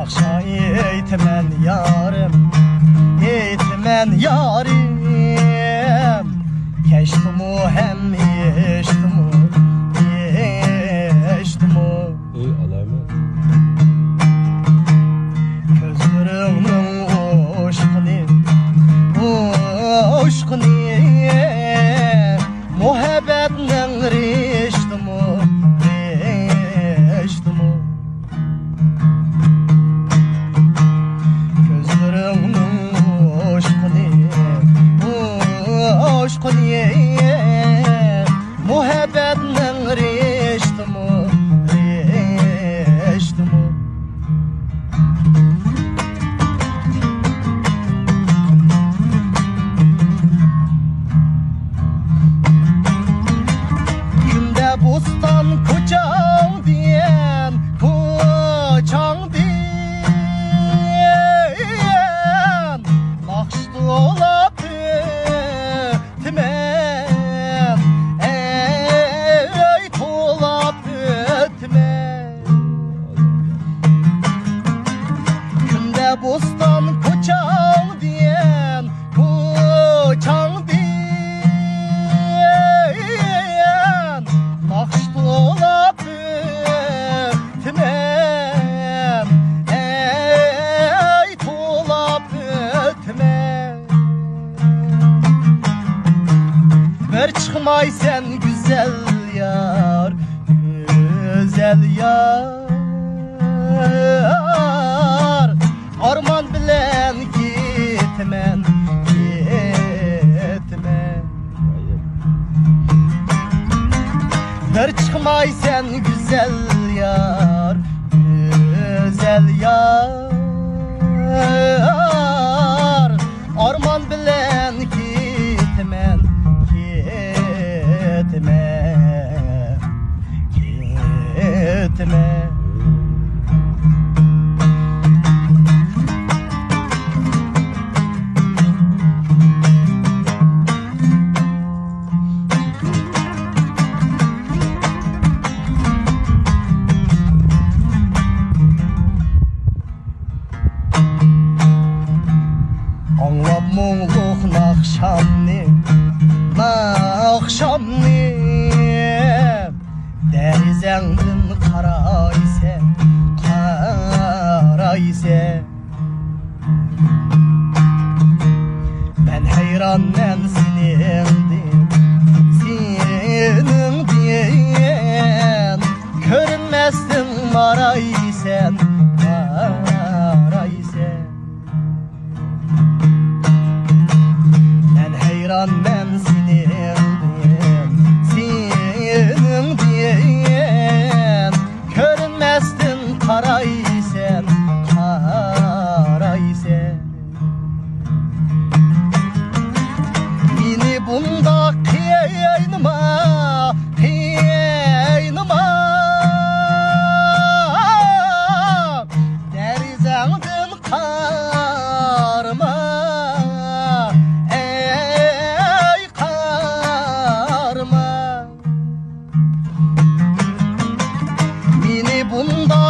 Akşa eğitmen yarım, eğitmen yarım. Geçtimu hem geçtimu, geçtimu. Alamet. Gözlerinin uşkını, muhabbetinin reştimu, reştimu. Gözlerinin uşkını, muhabbetinin reştimu, reştimu. Bustan kucağın diyen, kucağın diyen, nakşlı olap ötmen, ey tolap ötmen. Günde bustan kucağın diyen, kucağın diyen, olap ötmem, ey tolap ötmem. Ver çıkmay sen güzel yar, güzel yar. Arman bilen gitmen, gitmen. Ver çıkmay sen güzel yar, güzel yar. Arman bilen gitmen, gitmen, gitmen. Anlap muğluq nakşamni, nakşamni. Derizəngdin qara ise, qara ise. Ben heyran mən senindim, senindim. Görünməzdin mara isen, mara ise. Heyran ben senindim, senindim. Görünmezdin kara isen, kara isen. Beni bunda kıynıma, kıynıma. Derizəngdin karma, bunda